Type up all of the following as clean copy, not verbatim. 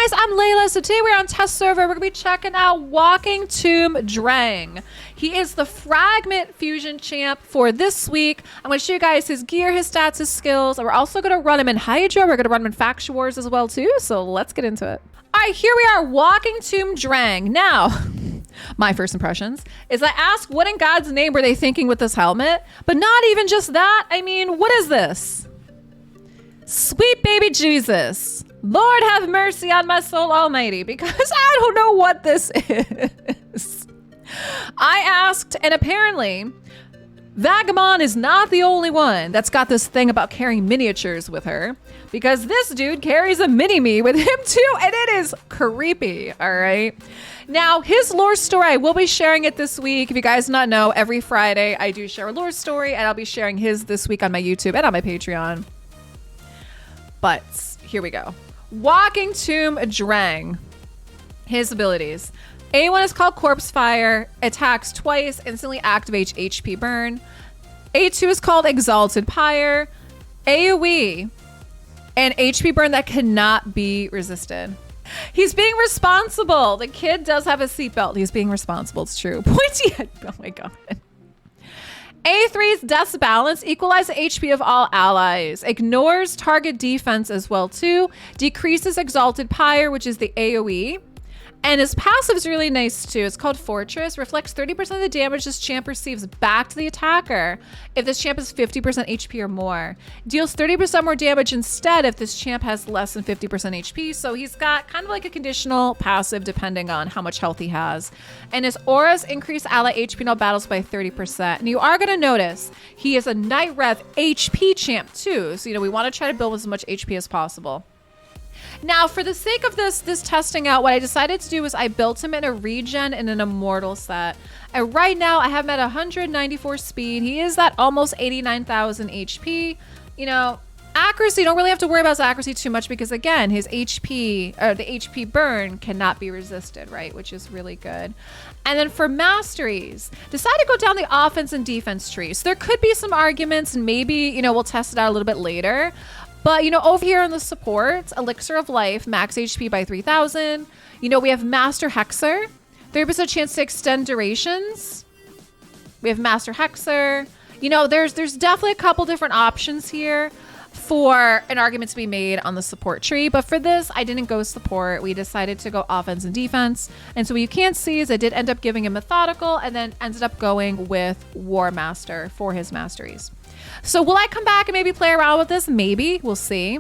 guys, I'm Leila. So today we're on test server. We're gonna be checking out Walking Tomb Dreng. He is the Fragment Fusion champ for this week. I'm gonna show you guys his gear, his stats, his skills. And we're also gonna run him in Hydra. We're gonna run him in Faction Wars as well too. So let's get into it. All right, here we are, Walking Tomb Dreng. Now, my first impressions is I asked what in God's name were they thinking with this helmet? But not even just that. I mean, what is this? Sweet baby Jesus. Lord have mercy on my soul almighty, because I don't know what this is. I asked, and apparently Vagabond is not the only one that's got this thing about carrying miniatures with her, because this dude carries a mini-me with him too, and it is creepy, all right? Now, his lore story, I will be sharing it this week. If you guys not know, every Friday I do share a lore story, and I'll be sharing his this week on my YouTube and on my Patreon. But here we go. Walking Tomb Dreng. His abilities. A1 is called Corpse Fire. Attacks twice. Instantly activates HP burn. A2 is called Exalted Pyre. AoE. And HP burn that cannot be resisted. He's being responsible. The kid does have a seatbelt. He's being responsible. It's true. Pointy head. Oh my god. A3's Death's Balance, equalize the HP of all allies, ignores target defense as well too, decreases Exalted Pyre, which is the AoE, and his passive is really nice too. It's called Fortress, reflects 30% of the damage this champ receives back to the attacker if this champ has 50% HP or more. Deals 30% more damage instead if this champ has less than 50% HP, so he's got kind of like a conditional passive depending on how much health he has. And his auras increase ally HP in all battles by 30%. And you are going to notice he is a Night Rev HP champ too, so we want to try to build as much HP as possible. Now, for the sake of this testing out, what I decided to do was I built him in a regen and an immortal set. And right now I have him at 194 speed. He is at almost 89,000 HP. Accuracy, don't really have to worry about his accuracy too much because again, his HP, or the HP burn cannot be resisted, right? Which is really good. And then for masteries, decide to go down the offense and defense tree. So there could be some arguments and maybe, we'll test it out a little bit later. But, over here in the support, Elixir of Life, max HP by 3,000. We have Master Hexer. 30% chance to extend durations. We have Master Hexer. There's definitely a couple different options here for an argument to be made on the support tree. But for this, I didn't go support. We decided to go offense and defense. And so what you can't see is I did end up giving him Methodical and then ended up going with War Master for his masteries. So will I come back and maybe play around with this? Maybe. We'll see.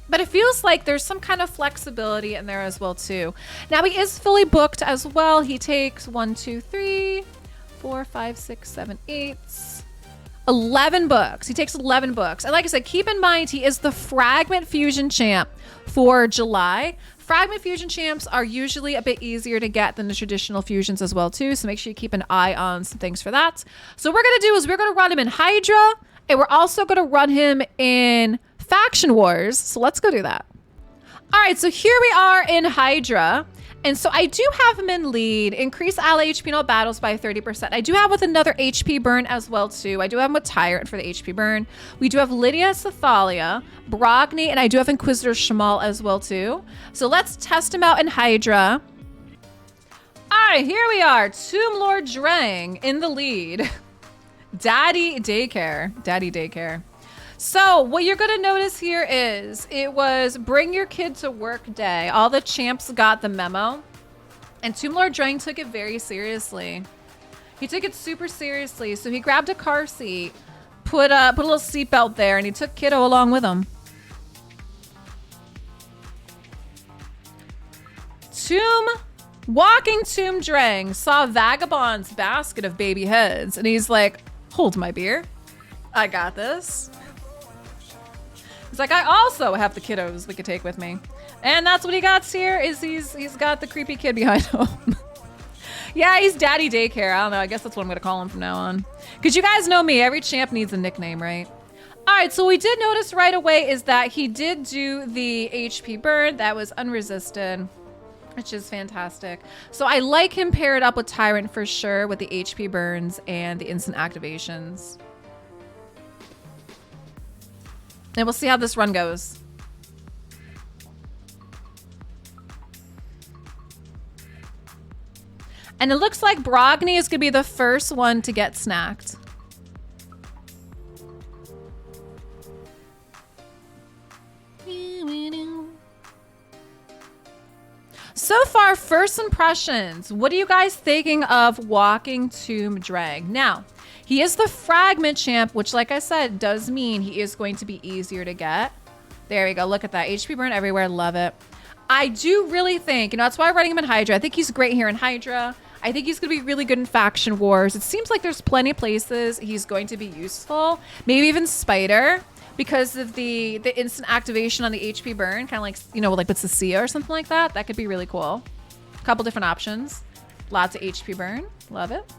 But it feels like there's some kind of flexibility in there as well, too. Now, he is fully booked as well. He takes 1, 2, 3, 4, 5, 6, 7, 8, 11 books. He takes 11 books. And like I said, keep in mind, he is the Fragment Fusion champ for July. Fragment Fusion champs are usually a bit easier to get than the traditional fusions as well, too. So make sure you keep an eye on some things for that. So what we're going to do is we're going to run him in Hydra. And we're also going to run him in Faction Wars. So let's go do that. All right, so here we are in Hydra. And so I do have him in lead. Increase ally HP in all battles by 30%. I do have with another HP burn as well, too. I do have him with Tyrant for the HP burn. We do have Lydia Sathalia, Brogni, and I do have Inquisitor Shamal as well, too. So let's test him out in Hydra. All right, here we are. Tomb Lord Dreng in the lead. Daddy Daycare. So what you're going to notice here is it was bring your kid to work day. All the champs got the memo. And Tomb Lord Dreng took it very seriously. He took it super seriously. So he grabbed a car seat, put a little seatbelt there, and he took kiddo along with him. Walking Tomb Dreng saw Vagabond's basket of baby heads. And he's like, hold my beer. I got this. He's like, I also have the kiddos we could take with me. And that's what he got here is he's got the creepy kid behind him. Yeah, he's Daddy Daycare. I don't know. I guess that's what I'm going to call him from now on. Because you guys know me. Every champ needs a nickname, right? All right, so we did notice right away is that he did do the HP burn. That was unresisted, which is fantastic. So I like him paired up with Tyrant for sure with the HP burns and the instant activations. And we'll see how this run goes. And it looks like Brogni is gonna be the first one to get snacked. So far, first impressions. What are you guys thinking of Walking Tomb Dreng? Now, he is the Fragment Champ, which, like I said, does mean he is going to be easier to get. There we go. Look at that. HP burn everywhere. Love it. I do really think, you know, that's why I'm running him in Hydra. I think he's great here in Hydra. I think he's going to be really good in Faction Wars. It seems like there's plenty of places he's going to be useful. Maybe even Spider, because of the instant activation on the HP burn, kind of like, you know, like with Cecilia or something like that. That could be really cool. A couple different options. Lots of HP burn. Love it.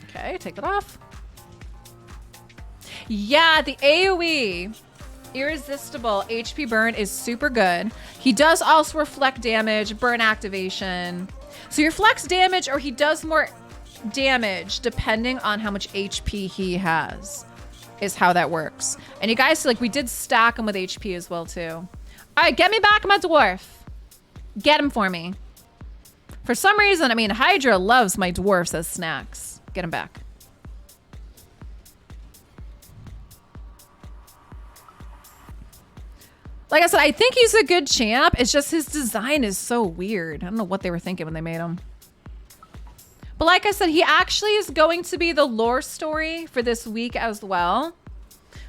Okay, take it off. Yeah, the AoE, irresistible HP burn is super good. He does also reflect damage, burn activation. So he reflects damage, or he does more damage depending on how much HP he has, is how that works. And you guys, like, we did stack him with HP as well too. All right, get me back my dwarf. Get him for me. For some reason, I mean, Hydra loves my dwarfs as snacks. Get him back. Like I said, I think he's a good champ. It's just his design is so weird. I don't know what they were thinking when they made him. But like I said, he actually is going to be the lore story for this week as well.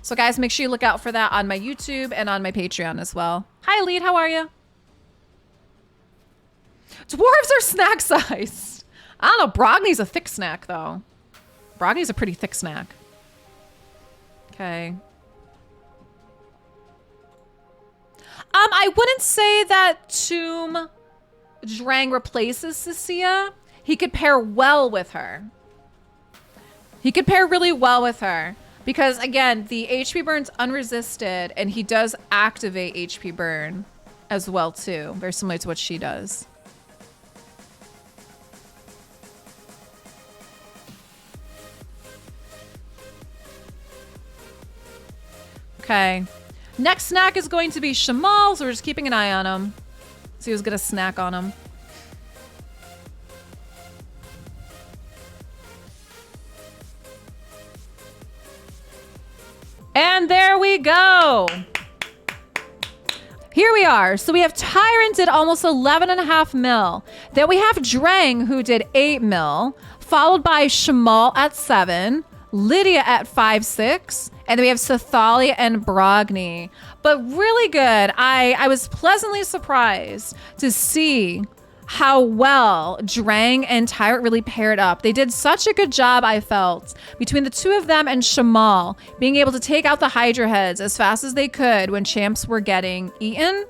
So guys, make sure you look out for that on my YouTube and on my Patreon as well. Hi, Lead. How are you? Dwarves are snack sized. I don't know. Brogni's a thick snack, though. Brogni's a pretty thick snack. Okay. I wouldn't say that Tomb Dreng replaces Cecilia. He could pair well with her. He could pair really well with her. Because, again, the HP burn's unresisted, and he does activate HP burn as well, too. Very similar to what she does. Okay. Next snack is going to be Shamal, so we're just keeping an eye on him. See who's gonna snack on him. And there we go. Here we are. So we have Tyrant did almost 11.5 mil. Then we have Dreng, who did 8 mil, followed by Shamal at 7, Lydia at 5.6, and then we have Sathalia and Brogni. But really good. I was pleasantly surprised to see how well Dreng and Tyrant really paired up. They did such a good job, I felt, between the two of them and Shamal, being able to take out the Hydra heads as fast as they could when champs were getting eaten,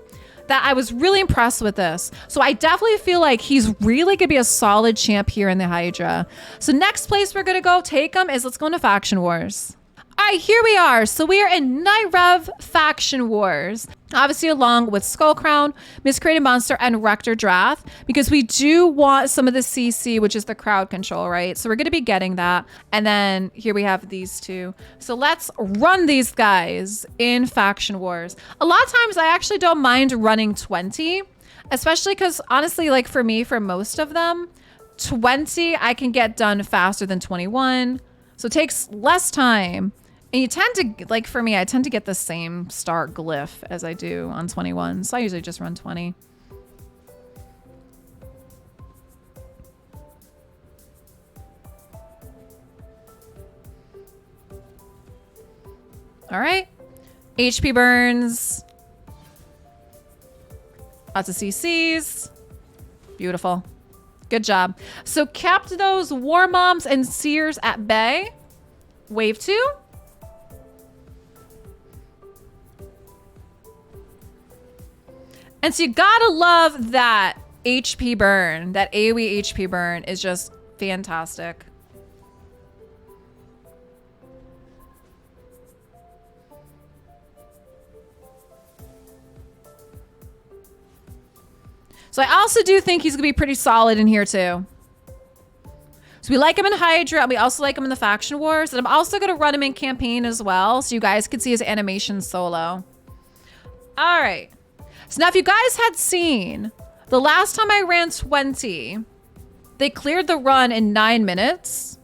that I was really impressed with this. So I definitely feel like he's really gonna be a solid champ here in the Hydra. So next place we're gonna go take him is, let's go into Faction Wars. All right, here we are. So we are in Night Rev Faction Wars, obviously along with Skullcrown, Miscreated Monster, and Rector Drath, because we do want some of the CC, which is the crowd control, right? So we're going to be getting that. And then here we have these two. So let's run these guys in Faction Wars. A lot of times I actually don't mind running 20, especially because honestly, like for me, for most of them, 20 I can get done faster than 21. So it takes less time. And you tend to, like for me, I tend to get the same start glyph as I do on 21. So I usually just run 20. All right. HP burns. Lots of CCs. Beautiful. Good job. So kept those War Moms and Seers at bay. Wave 2. And so you gotta love that HP burn. That AoE HP burn is just fantastic. So I also do think he's gonna be pretty solid in here too. So we like him in Hydra, and we also like him in the Faction Wars, and I'm also gonna run him in campaign as well, so you guys can see his animation solo. All right. So now if you guys had seen The last time I ran 20, they cleared the run in 9 minutes.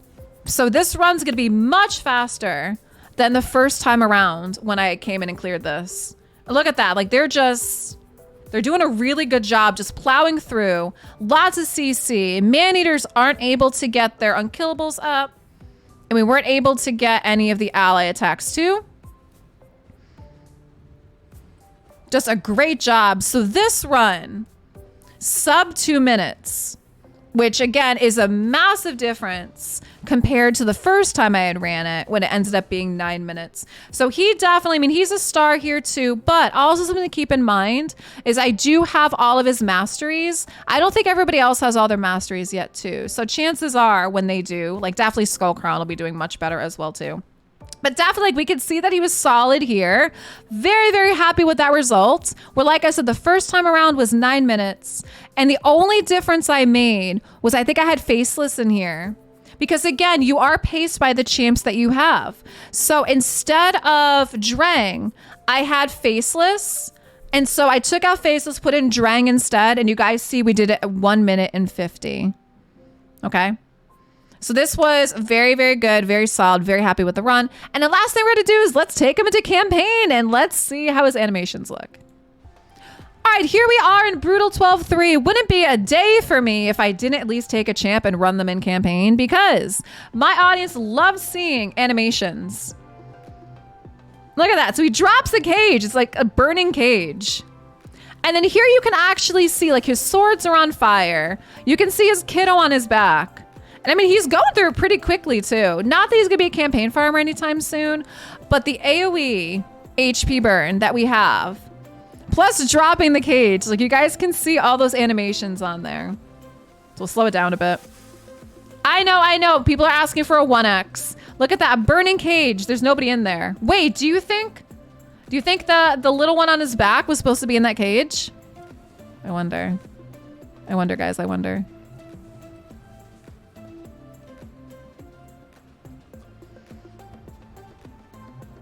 So this run's gonna be much faster than the first time around when I came in and cleared this. Look at that, like they're doing a really good job just plowing through. Lots of CC. Man-eaters aren't able to get their unkillables up. And we weren't able to get any of the ally attacks too. Just a great job. So this run, sub 2 minutes, which again is a massive difference compared to the first time I had ran it when it ended up being 9 minutes. So he definitely, I mean, he's a star here too, but also something to keep in mind is I do have all of his masteries. I don't think everybody else has all their masteries yet too. So chances are when they do, like definitely Skull Crown will be doing much better as well too. But definitely, like, we could see that he was solid here. Very, very happy with that result. Where, like I said, the first time around was 9 minutes. And the only difference I made was I think I had Faceless in here. Because, again, you are paced by the champs that you have. So instead of Dreng, I had Faceless. And so I took out Faceless, put in Dreng instead. And you guys see we did it at 1 minute and 50. Okay? So this was very, very good, very solid, very happy with the run. And the last thing we're gonna do is let's take him into campaign and let's see how his animations look. All right, here we are in Brutal 12-3. Wouldn't be a day for me if I didn't at least take a champ and run them in campaign because my audience loves seeing animations. Look at that, so he drops the cage. It's like a burning cage. And then here you can actually see like his swords are on fire. You can see his kiddo on his back. And I mean, he's going through it pretty quickly too. Not that he's gonna be a campaign farmer anytime soon, but the AoE HP burn that we have, plus dropping the cage, like you guys can see all those animations on there. So we'll slow it down a bit. I know, people are asking for a 1x. Look at that, burning cage, there's nobody in there. Wait, do you think the little one on his back was supposed to be in that cage? I wonder guys, I wonder.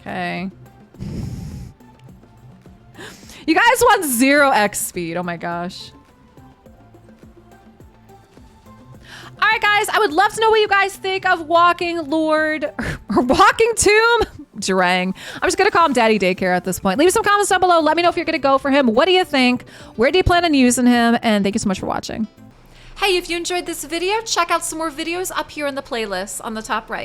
Okay. You guys want 0x speed. Oh my gosh. All right, guys. I would love to know what you guys think of Walking Lord or Walking Tomb Dreng. I'm just going to call him Daddy Daycare at this point. Leave some comments down below. Let me know if you're going to go for him. What do you think? Where do you plan on using him? And thank you so much for watching. Hey, if you enjoyed this video, check out some more videos up here in the playlist on the top right.